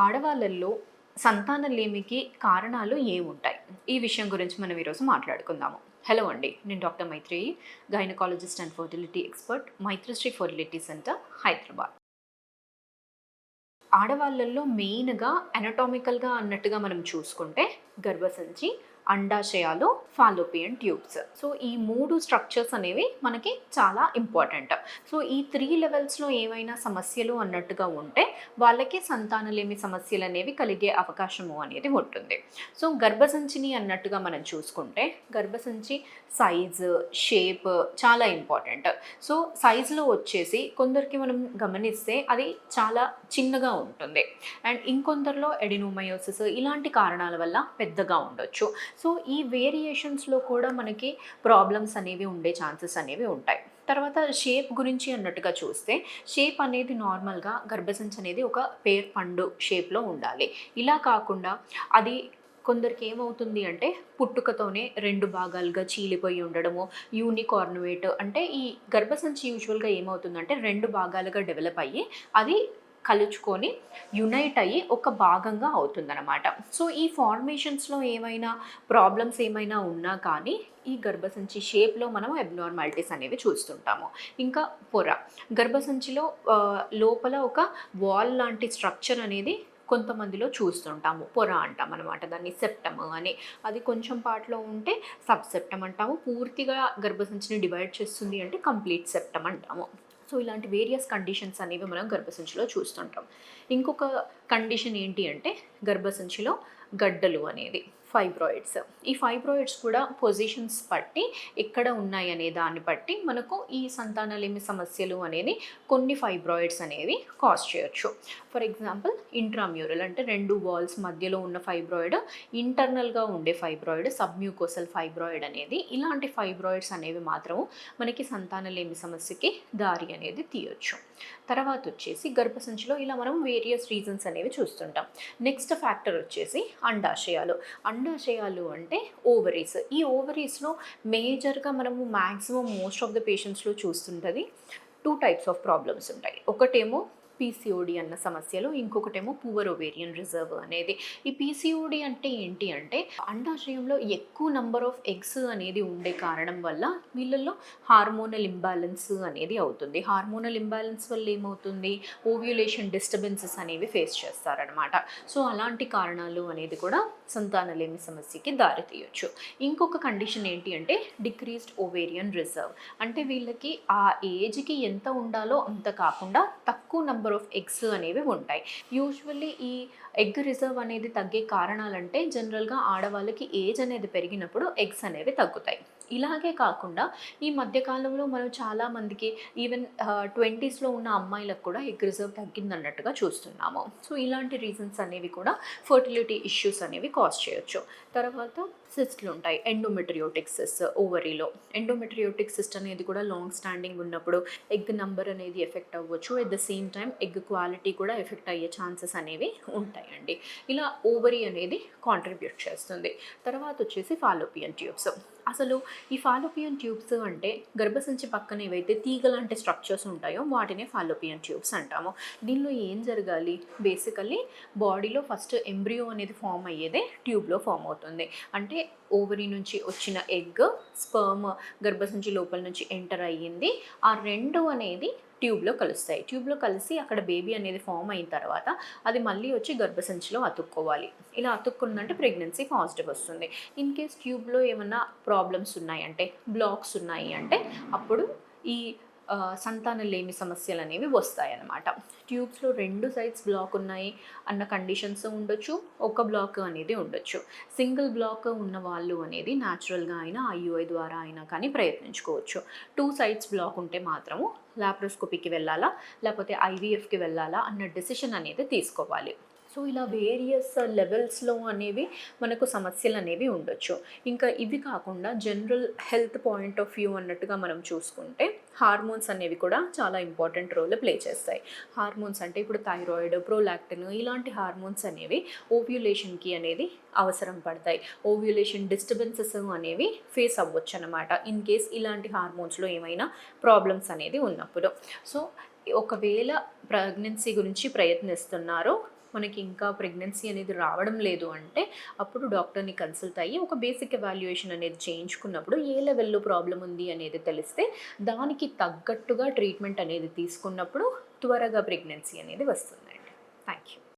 ఆడవాళ్ళల్లో సంతానలేమికి కారణాలు ఏముంటాయి? ఈ విషయం గురించి మనం ఈరోజు మాట్లాడుకుందాము. హలో అండి. నేను doctor Maitreyi, gynaecologist and fertility expert, Maitrashri fertility centre, Hyderabad. ఆడవాళ్ళల్లో మెయిన్‌గా అనటామికల్‌గా అన్నట్టుగా మనం చూసుకుంటే గర్భసంచి, అండాశయాలు, ఫాలోపియన్ ట్యూబ్స్. సో, ఈ 3 స్ట్రక్చర్స్ అనేవి మనకి చాలా ఇంపార్టెంట్. సో, ఈ 3 లెవెల్స్‌లో ఏవైనా సమస్యలు అన్నట్టుగా ఉంటే వాళ్ళకి సంతానలేమి సమస్యలనేవి కలిగే అవకాశము అనేది ఉంటుంది. సో, గర్భసంచిని అన్నట్టుగా మనం చూసుకుంటే గర్భసంచి సైజు, షేప్ చాలా ఇంపార్టెంట్. సో, సైజులో వచ్చేసి కొందరికి మనం గమనిస్తే అది చాలా చిన్నగా ఉంటుంది. అండ్ ఇంకొందరిలో ఎడినోమయోసిస్ ఇలాంటి కారణాల వల్ల పెద్దగా ఉండొచ్చు. సో, ఈ వేరియేషన్స్‌లో కూడా మనకి ప్రాబ్లమ్స్ అనేవి ఉండే ఛాన్సెస్ అనేవి ఉంటాయి. తర్వాత షేప్ గురించి అన్నట్టుగా చూస్తే, షేప్ అనేది నార్మల్‌గా గర్భసంచి అనేది ఒక పేర్ పండు షేప్‌లో ఉండాలి. ఇలా కాకుండా అది కొందరికి ఏమవుతుంది అంటే పుట్టుకతోనే 2 భాగాలుగా చీలిపోయి ఉండడము, యూనికార్నువేట్ అంటే ఈ గర్భసంచి యూజువల్‌గా ఏమవుతుందంటే 2 భాగాలుగా డెవలప్ అయ్యి అది కలుచుకొని యునైట్ అయ్యి ఒక భాగంగా అవుతుందన్నమాట. సో, ఈ ఫార్మేషన్స్‌లో ఏమైనా ప్రాబ్లమ్స్ ఏమైనా ఉన్నా కానీ ఈ గర్భసంచి షేప్‌లో మనం అబ్నార్మాలిటీస్ అనేవి చూస్తుంటాము. ఇంకా పొర. గర్భసంచిలో లోపల ఒక వాల్ లాంటి స్ట్రక్చర్ అనేది కొంతమందిలో చూస్తుంటాము. పొర అంటాం అనమాట. దాన్ని సెప్టమ్ అని. అది కొంచెం పార్ట్‌లో ఉంటే సబ్ సెప్టమ్ అంటాము. పూర్తిగా గర్భసంచిని డివైడ్ చేస్తుంది అంటే కంప్లీట్ సెప్టమ్ అంటాము. సో, ఇలాంటి వేరియస్ కండిషన్స్ అనేవి మనం గర్భసంచిలో చూస్తుంటాం. ఇంకొక కండిషన్ ఏంటి అంటే గర్భసంచిలో గడ్డలు అనేది ఫైబ్రాయిడ్స్. ఈ ఫైబ్రాయిడ్స్ కూడా పొజిషన్స్ బట్టి ఎక్కడ ఉన్నాయి అనే దాన్ని బట్టి మనకు ఈ సంతానలేమి సమస్యలు అనేది కొన్ని ఫైబ్రాయిడ్స్ అనేవి కాజ్ చేయొచ్చు. ఫర్ ఎగ్జాంపుల్ ఇంట్రామ్యూరల్ అంటే 2 వాల్స్ మధ్యలో ఉన్న ఫైబ్రాయిడ్, ఇంటర్నల్‌గా ఉండే ఫైబ్రాయిడ్, సబ్మ్యూకోసల్ ఫైబ్రాయిడ్ అనేది ఇలాంటి ఫైబ్రాయిడ్స్ అనేవి మాత్రము మనకి సంతానలేమి సమస్యకి దారి అనేది తీయొచ్చు. తర్వాత వచ్చేసి గర్భసంచిలో ఇలా మనం వేరియస్ రీజన్స్ అనేవి చూస్తుంటాం. నెక్స్ట్ ఫ్యాక్టర్ వచ్చేసి అండాశయాలు. అండాశయాలు అంటే ఓవరీస్. ఈ ఓవరీస్‌లో మేజర్‌గా మనము మాక్సిమం మోస్ట్ ఆఫ్ ద పేషెంట్స్‌లో చూస్తుంటది 2 టైప్స్ ఆఫ్ ప్రాబ్లమ్స్ ఉంటాయి. ఒకటేమో పీసీఓడి అన్న సమస్యలు, ఇంకొకటేమో పువర్ ఓవేరియన్ రిజర్వ్ అనేది. ఈ పీసీఓడి అంటే ఏంటి అంటే అండాశయంలో ఎక్కువ నంబర్ ఆఫ్ ఎగ్స్ అనేది ఉండే కారణం వల్ల వీళ్ళల్లో హార్మోనల్ ఇంబాలెన్స్ అనేది అవుతుంది. హార్మోనల్ ఇంబాలెన్స్ వల్ల ఏమవుతుంది, ఓవ్యులేషన్ డిస్టర్బెన్సెస్ అనేవి ఫేస్ చేస్తారనమాట. సో, అలాంటి కారణాలు అనేది కూడా సంతానలేమి సమస్యకి దారి తీయొచ్చు. ఇంకొక కండిషన్ ఏంటి అంటే డిక్రీస్డ్ ఓవేరియన్ రిజర్వ్. అంటే వీళ్ళకి ఆ ఏజ్‌కి ఎంత ఉండాలో అంత కాకుండా తక్కువ నంబర్ ఆఫ్ ఎగ్స్ అనేవి ఉంటాయి. యూజువల్లీ ఈ ఎగ్ రిజర్వ్ అనేది తగ్గే కారణాలంటే జనరల్‌గా ఆడవాళ్ళకి ఏజ్ అనేది పెరిగినప్పుడు ఎగ్స్ అనేవి తగ్గుతాయి. ఇలాగే కాకుండా ఈ మధ్య కాలంలో మనం చాలామందికి ఈవెన్ 20స్‌లో ఉన్న అమ్మాయిలకు కూడా ఎగ్ రిజర్వ్ తగ్గిందన్నట్టుగా చూస్తున్నాము. సో, ఇలాంటి రీజన్స్ అనేవి కూడా ఫర్టిలిటీ ఇష్యూస్ అనేవి కాజ్ చేయొచ్చు. తర్వాత సిస్ట్‌లు ఉంటాయి. ఎండోమెట్రియోటిక్ సిస్ట్ ఓవరీలో. ఎండోమెట్రియోటిక్ సిస్ట్ అనేది కూడా లాంగ్ స్టాండింగ్ ఉన్నప్పుడు ఎగ్ నంబర్ అనేది ఎఫెక్ట్ అవ్వచ్చు. At the same time egg quality కూడా ఎఫెక్ట్ అయ్యే ఛాన్సెస్ అనేవి ఉంటాయండి. ఇలా ఓవరీ అనేది కాంట్రిబ్యూట్ చేస్తుంది. తర్వాత వచ్చేసి ఫాలోపియన్ ట్యూబ్స్. అసలు ఈ ఫాలోపియన్ ట్యూబ్స్ అంటే గర్భసంచి పక్కన ఏవైతే తీగ లాంటి స్ట్రక్చర్స్ ఉంటాయో వాటినే ఫాలోపియన్ ట్యూబ్స్ అంటాము. దీనిలో ఏం జరగాలి, బేసికల్లీ బాడీలో ఫస్ట్ ఎంబ్రియో అనేది ఫామ్ అయ్యేదే ట్యూబ్లో ఫామ్ అవుతుంది. అంటే ఓవరీ నుంచి వచ్చిన ఎగ్, స్పర్మ్ గర్భసంచి లోపల నుంచి ఎంటర్ అయ్యింది. ఆ 2 అనేది ట్యూబ్లో కలుస్తాయి. ట్యూబ్లో కలిసి అక్కడ బేబీ అనేది ఫామ్ అయిన తర్వాత అది మళ్ళీ వచ్చి గర్భసంచిలో అతుక్కోవాలి. ఇలా అతుక్కుందంటే ప్రెగ్నెన్సీ పాజిటివ్ వస్తుంది. ఇన్ కేస్ ట్యూబ్లో ఏమన్నా ప్రాబ్లమ్స్ ఉన్నాయంటే, బ్లాక్స్ ఉన్నాయి అంటే అప్పుడు ఈ సంతానలేమి సమస్యలు అనేవి వస్తాయన్నమాట. ట్యూబ్స్‌లో 2 సైడ్స్ బ్లాక్ ఉన్నాయి అన్న కండిషన్స్ ఉండొచ్చు. ఒక బ్లాక్ అనేది ఉండొచ్చు. సింగిల్ బ్లాక్ ఉన్న వాళ్ళు అనేది న్యాచురల్‌గా అయినా ఐయుఐ ద్వారా అయినా కానీ ప్రయత్నించుకోవచ్చు. 2 సైడ్స్ బ్లాక్ ఉంటే మాత్రము లాప్రోస్కోపీకి వెళ్ళాలా, లేకపోతే ఐవీఎఫ్‌కి వెళ్ళాలా అన్న డెసిషన్ అనేది తీసుకోవాలి. సో, ఇలా వేరియస్ లెవెల్స్‌లో అనేవి మనకు సమస్యలు అనేవి ఉండొచ్చు. ఇంకా ఇవి కాకుండా general health point of view అన్నట్టుగా మనం చూసుకుంటే హార్మోన్స్ అనేవి కూడా చాలా ఇంపార్టెంట్ రోల్ ప్లే చేస్తాయి. హార్మోన్స్ అంటే ఇప్పుడు థైరాయిడ్, ప్రోలాక్టిన్ ఇలాంటి హార్మోన్స్ అనేవి ఓవ్యులేషన్‌కి అనేది అవసరం పడతాయి. ఓవ్యులేషన్ డిస్టర్బెన్సెస్ అనేవి ఫేస్ అవ్వచ్చు అనమాట. ఇన్ కేస్ ఇలాంటి హార్మోన్స్‌లో ఏమైనా ప్రాబ్లమ్స్ అనేది ఉన్నప్పుడు. సో, ఒకవేళ ప్రెగ్నెన్సీ గురించి ప్రయత్నిస్తున్నారో మనకి ఇంకా ప్రెగ్నెన్సీ అనేది రావడం లేదు అంటే అప్పుడు డాక్టర్ని కన్సల్ట్ అయ్యి ఒక బేసిక్ ఎవాల్యుయేషన్ అనేది చేయించుకున్నప్పుడు ఏ లెవెల్లో ప్రాబ్లం ఉంది అనేది తెలిస్తే దానికి తగ్గట్టుగా ట్రీట్మెంట్ అనేది తీసుకున్నప్పుడు త్వరగా ప్రెగ్నెన్సీ అనేది వస్తుందండి. Thank you.